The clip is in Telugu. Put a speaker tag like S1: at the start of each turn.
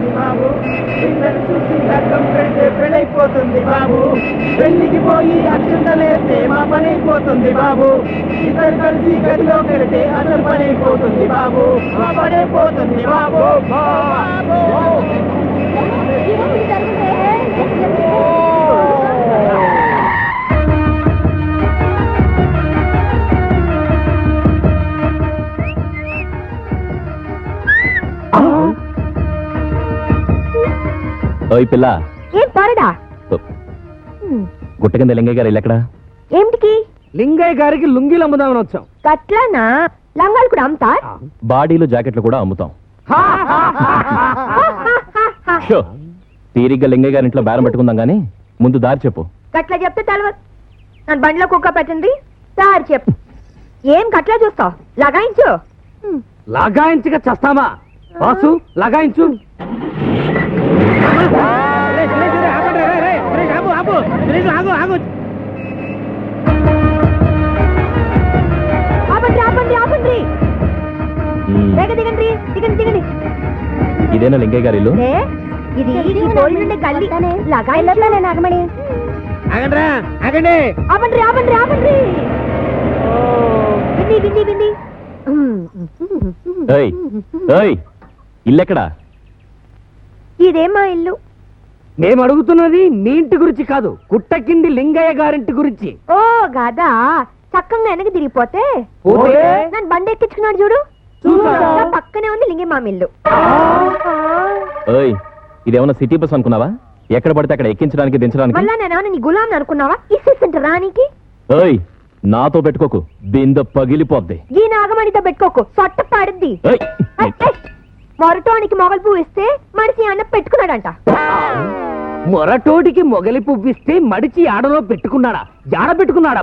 S1: అయిపోతుంది బాబు. పిల్లలు చూసి లగ్గం పెడితే పెళ్ళైపోతుంది బాబు. పెళ్లికి పోయి అక్షంతలేస్తే మా పని అయిపోతుంది బాబు. ఇద్దరు కలిసి గదిలో పెడితే అసలు పని అయిపోతుంది బాబు. మా పని అయిపోతుంది బాబు.
S2: ఓయ్ పిల్ల,
S3: ఏం పారడా
S2: గుట్ట కింద లింగయ్య గారు ఎక్కడ?
S3: ఏమిటికి?
S1: లింగయ్య గారికి లుంగీలు అమ్ముదామని వచ్చాం.
S3: గట్లనా? లంగాలు కూడా అమ్ముతా?
S2: బాడీలు జాకెట్లు కూడా అమ్ముతాం. షో, తీరిగ్గా లింగయ్య గారి ఇంట్లో బేరం పెట్టుకుందాం గానీ ముందు దారి చెప్పు.
S3: గట్ల చెప్తే తెలవదు. నన్ను బండిలో కుక్క పెట్టండి. దారి చెప్పు. ఏం గట్లా చూస్తావు? లగాయించు.
S1: లగాయించగా చస్తామా? బాసు లగాయించు.
S3: ఆపండి ఆపండి ఆపండి. వేగ దిగండి దిగండి దిగండి.
S2: ఇదేనా లింగయ్య గారి ఇల్లు?
S3: ఇది ఈ పోలి నుండి గల్లి. లగాయించలే నాగమణి.
S1: ఆగండి ఆగండి.
S3: ఆపండి ఆపండి ఆపండి. విండి విండి విండి.
S2: ఏయ్ ఏయ్, ఇల్లెక్కడా?
S3: ఇదేమా ఇల్లు?
S1: మేము అడుగుతున్నది మీ ఇంటి గురించి కాదు, కుట్ట కింది లింగయ్య గారింటి గురించి.
S3: ఓ గాదా, చక్కగా వెనక తిరిగిపోతే
S1: పోతే?
S3: నన్ను బండి ఎక్కించుకున్నాడు చూడు.
S1: చూసా.
S3: నా పక్కనే ఉంది లింగయ్య మామ ఇల్లు.
S2: ఏయ్, ఇదేమన్నా సిటీ బస్ అనుకున్నావా? ఎక్కడ పడితే అక్కడ ఎక్కించడానికి దించడానికి.
S3: మళ్ళా నేనేమన్నా నీ గులాం అనుకున్నావా? ఇసేంట రానికి.
S2: ఏయ్, నాతో పెట్టుకోకు, బింద పగిలిపోద్ది.
S3: ఈ నాగమణితో పెట్టుకోకు, సొట్ట పాడుద్ది.
S2: ఏయ్,
S3: మొరటోనికి మొగలు పువ్వు ఇస్తే మడిసి అన్న పెట్టుకున్నాడంట.
S1: మొరటోటికి మొగలి పువ్విస్తే మడిచి ఆడలో పెట్టుకున్నాడా? జాడ పెట్టుకున్నాడా?